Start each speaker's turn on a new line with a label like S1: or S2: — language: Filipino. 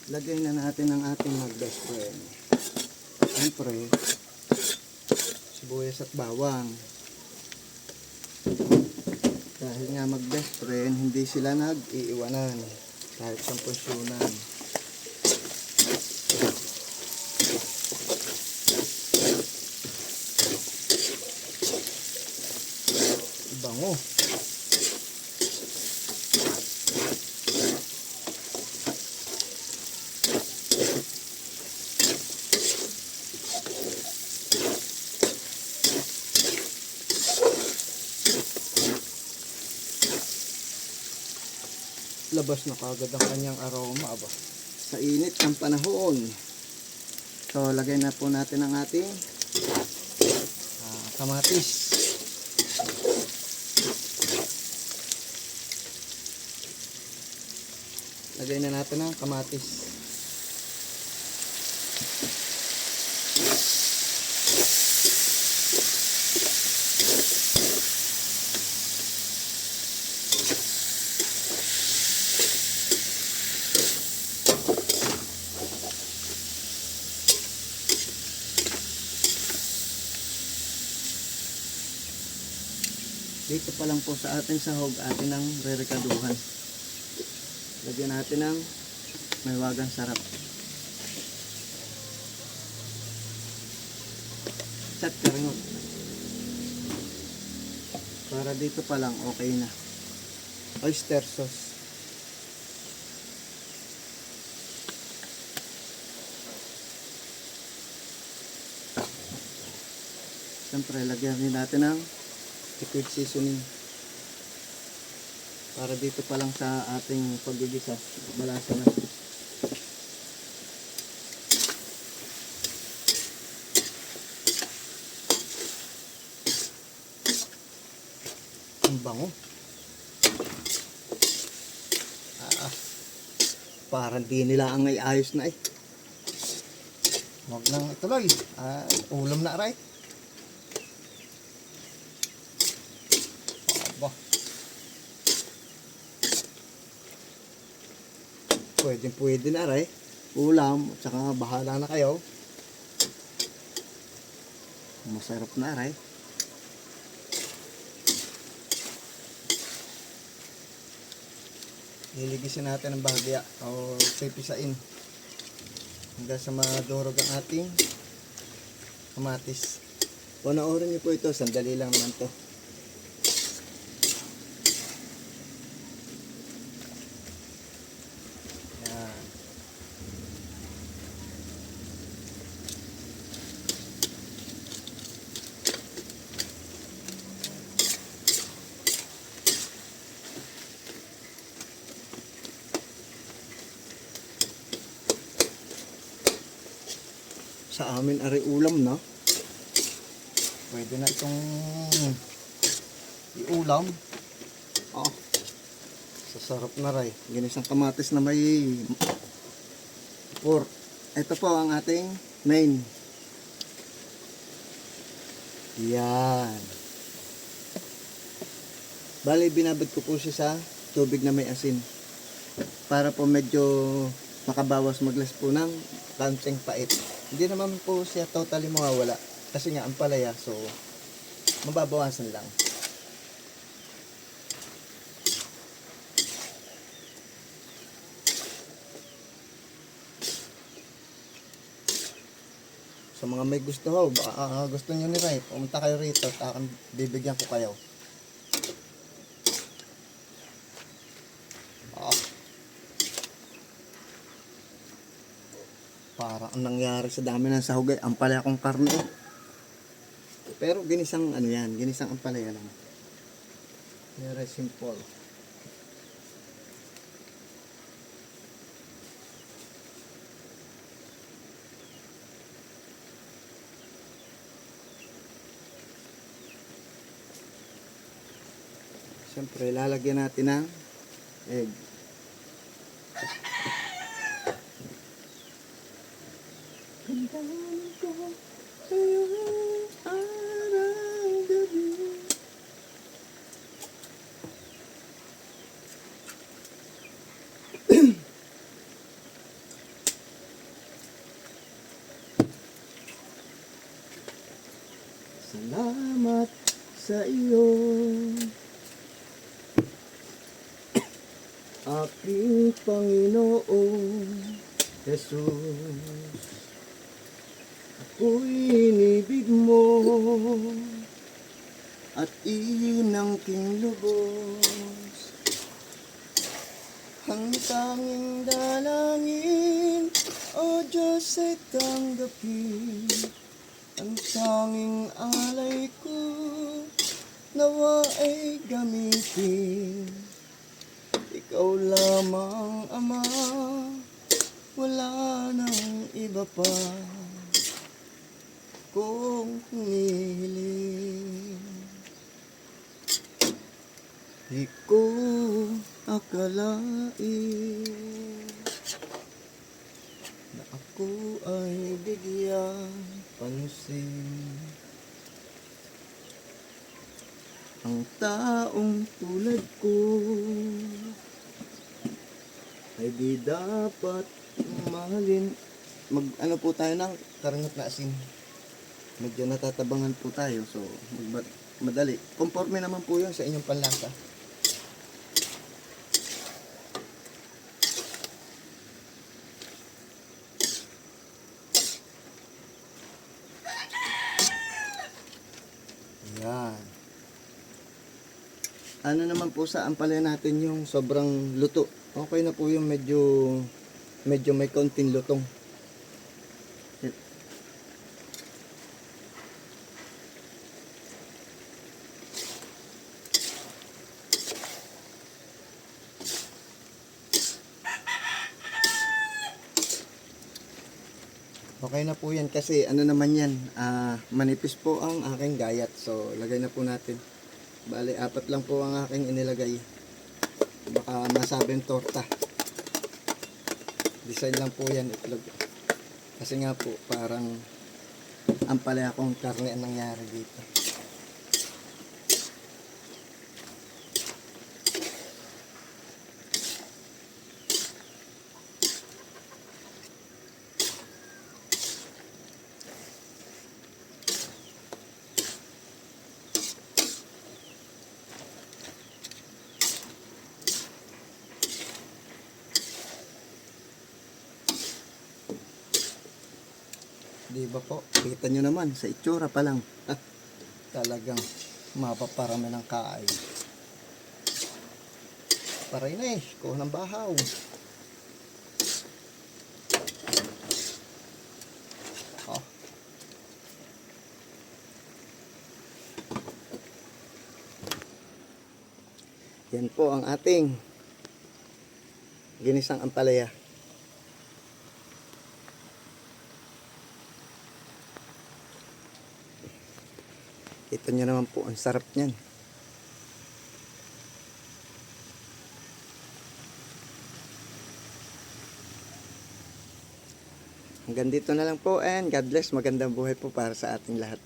S1: Lagay na natin ang ating mag-best friend. Siyempre, sibuyas at bawang. Dahil nga mag-best friend, hindi sila nag-iiwanan kahit sa pensyunan. Bango. Labas na kagad ang kanyang aroma ba? Sa init ng panahon. So, lagay na po natin ang ating kamatis. Lagay na natin ang kamatis. Dito pa lang po sa ating sahog, atin ang rerekaduhan. Lagyan natin ng maywagang sarap. Sat karingot. Para dito pa lang okay na. Oyster sauce. Siyempre, lagyan din natin ng liquid seasoning. Para dito pa lang sa ating paggigisa, malasa na. Ang bango. Parang di nila ang ayos na eh. Huwag nang ituloy. Ulam na right. Pwede na rin. Ulam, at saka bahala na kayo. Masarap na rin. Liligisin natin ang bahagya o pipisain hanggang sa madurog ang ating kamatis. Panoorin niyo po ito, sandali lang naman to. Sa amin ari ulam na. Pwede na itong iulam. Sasarap na rin. Ginisang kamatis na may pork. Ito po ang ating main. Yan. Bali, binabad ko po siya sa tubig na may asin. Para po medyo makabawas maglas po ng kaunting pait. Hindi naman po siya totally mawawala. Kasi nga ang palaya, so mababawasan lang. Sa mga may gusto ho, gusto nyo ni Ray, pumunta kayo rito at bibigyan ko kayo. Parang ang nangyari sa dami ng sahugay, ang palaya kong karne. Pero ginisang ano yan, ginisang ang palaya lang. Very simple. Siyempre, lalagyan natin ng egg. salamat sa iyo, aking Panginoong Jesus. Ako'y inibig mo at inangking lubos. Ang tanging dalangin, O Diyos, ay tanggapin. Ang tanging alay ko, nawa ay gamitin. Ikaw lamang, Ama, wala nang iba pa kung hinihiling. Di ko akalain na ako ay bigyan pansin. Ang taong tulad ko ay di dapat mahalin. Ano po tayo ng karangat na asin. Medyo natatabangan po tayo, so madali. Conforme naman po yun sa inyong panlasa. Ayan. Ano naman po sa ampalaya natin yung sobrang luto. Okay na po yung medyo may konting lutong. Okay na po yan kasi ano naman yan, manipis po ang aking gayat. So lagay na po natin. Bale, 4 lang po ang aking inilagay. Baka masabing torta. Design lang po yan, itlog. Kasi nga po, parang ampalaya akong karne ang nangyari dito. Di ba po? Kita nyo naman, sa itsura pa lang. Talagang mapaparami ng kain. Paray na kuha ng bahaw. Oh. Yan po ang ating ginisang ampalaya. Kita nyo naman po, ang sarap niyan. Hanggang dito na lang po and God bless. Magandang buhay po para sa ating lahat.